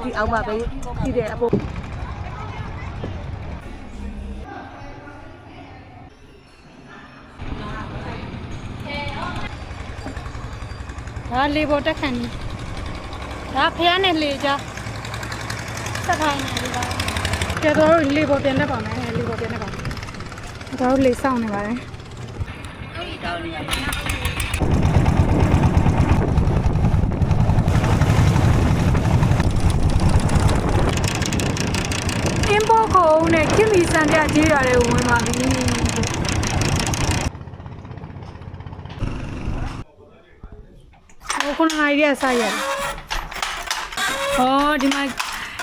တီအောက်မှာပဲကြည့်တဲ့အပေါ်ဒါလေပေါ်တက်ခံနေဒါဖះနဲ့လေကြတက်ခိုင်းနေပါကျတော့လေပေါ်ပြန်တက်ပါမယ်လေပေါ်ပြန်တက်ပါတော့လေဆောင်နေပါတယ်အင်းဘောကုန်းနဲ့ခင်မီစံပြကြေးရတယ်ဝင်ပါပြီခုနကရရဆိုင်ရတယ်။အော်ဒီမှာ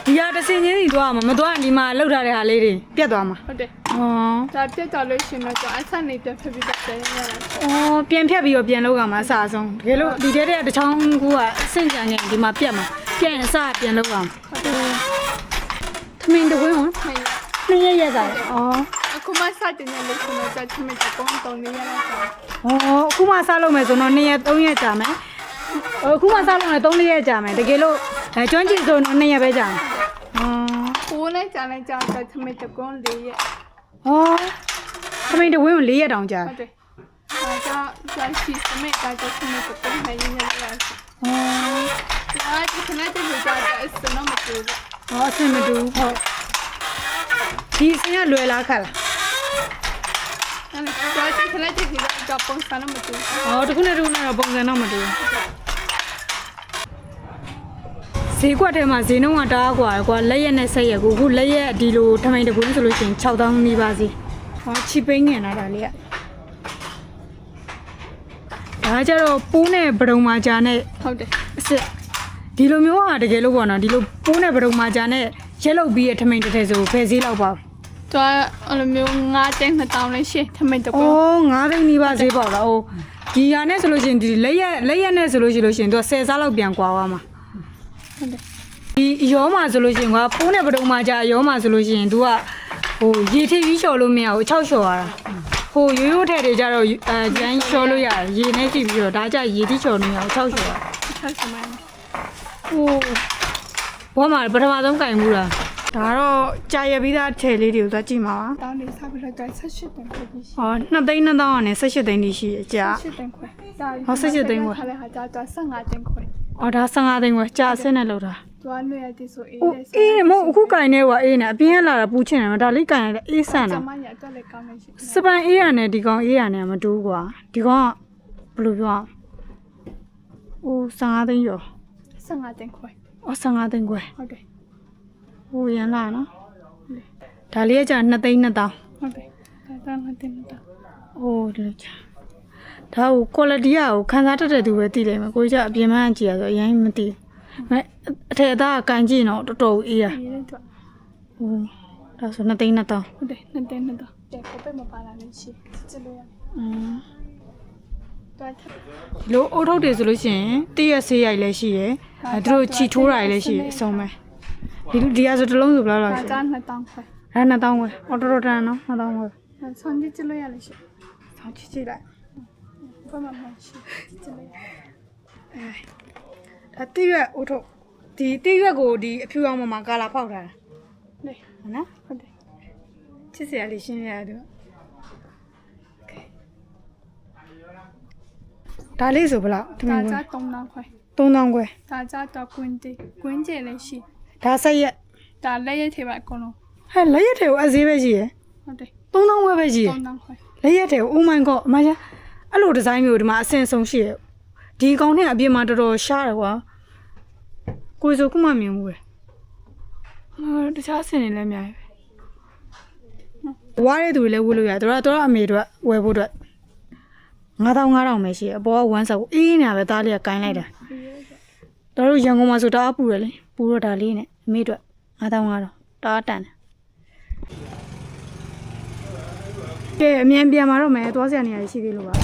ဒီရတစ်စင်းချင်းစီသွားမှာမသွားဒီမှာလောက်ထားတဲ့ဟာလေးတွေပြတ်သွားမှာဟုတ်တယ်။အော်ဒါပြတ်သွားလို့ရှင်တော့အဆက်နေပြတ်ဖြစ်ပြီးတက်ရတာ။အော်ပြန်ဖြတ်ပြီးတော့ပြန်လောက်ကမှာအစားဆုံးတကယ်လို့ဒီတဲ့တစ်ချောင်းကူကအဆင့်ကြံနေဒီမှာပြတ်မှာပြတ်ရင်အစားပြန်လောက်အောင်ဟုတ်တယ်။သမင်းတဝင်းဟောနှစ်ရက်စားတယ်။အော်အခုမှစတင်ရလို့ရှင်တော့သမင်းတကုန်းတုံနေရတာ။အော်အခုမှစားလို့မယ်ဆိုတော့2ရက်3ရက်ကြာမယ်။အခုမှစားလို့လည်း3-4ရက်ကြာမယ်တကယ်လို့ကျွမ်းကျင်ဆိုတော့2ရက်ပဲကြာမယ်ကိုယ်နဲ့ကြာလိုက်ကြာတော့သမီးတကွန်း4ရက်ဟောသမီးတဝင်းကို4ရက်တောင်ကြာဟုတ်တယ်ဒါကြာရှိသမီးဒါတော့သမီးတကွန်းနိုင်နေရတယ်ဒါဒီခဏတည်းကြာအစနမတူဟောအစမတူဟုတ်ဒီစင်ကလွယ်လားခါလားကြာခဏတည်းကြာပုံစံမတူဟောတခုနဲ့တခုနဲ့တော့ပုံစံတော့မတူဈေးကွက်ထဲမှာဈေးနှုန်းကတအားกว่าလက်ရက်နဲ့ဆက်ရက်ကိုအခုလက်ရက်ဒီလိုထမိန်တကွင်းဆိုလို့ရှိရင်6000နီးပါးစီဟောချီပိန်းငင်လာတာလေးကဒါကြတော့ပိုးနဲ့ပဒုံမာကြာနဲ့ဟုတ်တယ်အစ်ဒီလိုမျိုးဟာတကယ်လို့ပေါ့နော်ဒီလိုပိုးနဲ့ပဒုံမာကြာနဲ့ရက်လုတ်ပြီးရထမိန်တစ်ထည်ဆိုဖယ်ဈေးလောက်ပါတော့အဲ့လိုမျိုး9သိန်း2000လေးရှိထမိန်တကွန်း9သိန်းနီးပါးဈေးပေါ့လားဟိုဒီဟာနဲ့ဆိုလို့ရှိရင်ဒီလက်ရက်နဲ့ဆိုလို့ရှိရင်သူက10စားလောက်ပြန်ကွာသွားမှာဒီရောမှာဆိုလို့ရှိရင်ကပိုးနဲ့ပဒုံမှာကြာရောမှာဆိုလို့ရှိရင် तू ကဟိုရေထိပ်ပြီးလျှော်လို့မရဘူး6လျှော်ရတာဟိုရိုးရိုးထဲတွေကြတော့ကျန်းလျှော်လို့ရတယ်ရေနဲ့ကြည့်ပြီးတော့ဒါကြရေထိလျှော်နေရအောင်6လျှော်ရ6စမိုင်းဟိုဘောမှာပထမဆုံးကင်မှုလားဒါတော့ကြာရပြီးသားထဲလေးတွေကိုသွားကြည့်မှာပါတောင်းနေစားပြီးတော့18သိန်းခွဲရှိဟော2သိန်း2000ကနေ18သိန်းတိရှိရကြာ18သိန်းခွဲဟော18သိန်းခွဲခါလဲဟာကြာ15သိန်းခွဲအော်ဒါ15သိန်းခွဲကြာအစင်းနဲ့လောက်တာသွားနေရတဲ့ဆိုအေးအေးမဟုတ်အခုကင်နေကွာအေးနဲ့အပြင်းလာတာပူချင်တယ်ဒါလေးကင်ရတယ်အေးဆန်တာကျမရအတွက်လည်းကောင်းနေရှိစပန်အေးရနဲ့ဒီကောင်အေးရနဲ့မတူးကွာဒီကောင်ကဘယ်လိုပြောအိုး15သိန်းရော15သိန်းခွဲအော်15သိန်းခွဲဟုတ်တယ်ဟိုရန်လာနော်ဒါလေးကကြာ2သိန်း2000ဟုတ်တယ်ဒါ2သိန်း2000အိုးဒီကြာဒါကို quality ကိုခန်းစားတတ်တဲ့သူပဲသိလိမ့်မယ်ကိုကြီးကအပြင်မှန်းကြည့်ရဆိုအရင်မသိဘူးအထက်သားကကန်ကြည့်တော့တော်တော်အေးရအေးတယ်တော့ဟိုဒါဆို2သိန်း2000ဟုတ်တယ်2သိန်း2000တဲ့ကိုပဲမပါလာလို့ရှိကြည့်လို့ရတော့လို့အုတ်ထုတ်တွေဆိုလို့ရှိရင်တရက်ဆေးရိုက်လည်းရှိရယ်သူတို့ချီထိုးတာလည်းရှိရယ်အစုံပဲဒီကဆိုတစ်လုံးဆိုဘယ်လောက်လဲဒါ2000ခွဲဒါ2000ခွဲအော်တော်တော်တန်နော်2000ခွဲဆောင်းကြည့်လို့ရလို့ရှိဆောင်းကြည့်လိုက်ဘာမှမရှိကြည့်လို့ဒါတိရွက်အုတ်ထုတ်ဒီတိရွက်ကိုဒီအဖြူအောင်ပေါ်မှာကာလာဖောက်ထားတာလေဟုတ်နော်ဟုတ်တယ်ချစ်စရာလေးရှင်းရတယ်ဒါလေးဆိုဘယ်လောက်ဒါကြ3000ခွဲ3000ခွဲဒါကြတော့ကွင်းကျလည်းရှိဒါဆက်ရက်ဒါလက်ရက်ထဲပါအကုန်လုံးဟဲ့လက်ရက်ထဲကိုအဈေးပဲရှိရယ်ဟုတ်တယ်3000ခွဲပဲရှိရယ်3000ခွဲလက်ရက်ထဲကို Oh my god အမကြီးအဲ့လိုဒီဇိုင်းမျိုးဒီမှာအဆင်ဆုံးရှိရယ်ဒီကောင်နဲ့အပြင်မှာတော်တော်ရှားတယ်ကွာကိုယ်ဆိုခုမှမြင်ဘူးပဲတခြားအဆင်တွေလည်းအများကြီးပဲဝါးတဲ့သူတွေလည်းဝယ်လို့ရတယ်တော်အမေတို့ဝယ်ဖို့အတွက်9000ပဲရှိရယ်အပေါ်က1ဆောက်အေးနေတာပဲသားလေးကကိုင်းလိုက်တာတို့ရန်ကုန်မှာဆိုတအားပူတယ်လေပူတော့ဒါလေးနဲ့အမေတို့9000တအားတန်တယ်ကဲအမြန်ပြန်มาတော့မယ်သွားစရာနေရာရှိသေးလို့ပါ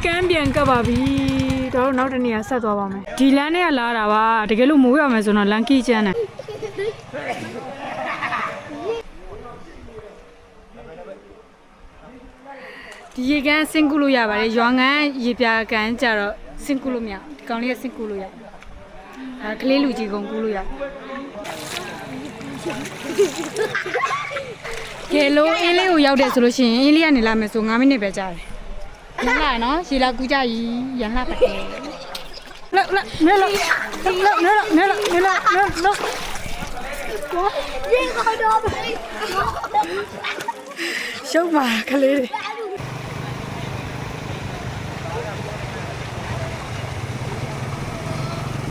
ကမ်းပြန်ကပ်ပါပြီတော့နောက်တနေရာဆက်သွားပါမယ်ဒီလမ်းနဲ့လာတာပါတကယ်လို့မိုးရမယ်ဆိုတော့လမ်းကီးချမ်းတယ် ဒီရေကန်ဆင်းကူလို့ရပါတယ်ရွာငံရေပြာကန်ကြတော့ဆင်းကူလို့မရဒီကောင်လေးကဆင်းကူလို့ရဒါကလေးလူကြီးကုန်ကူလို့ရကဲလို့အင်းလေးကိုရောက်တယ်ဆိုလို့ရှိရင်အင်းလေးကနေလာမယ်ဆို9မိနစ်ပဲကြာတယ်ရန်လာနော်ရေလာကူကြကြီးရန်လာပါတယ်လောက်နဲလောက်ရှုံးပါကလေးတွေ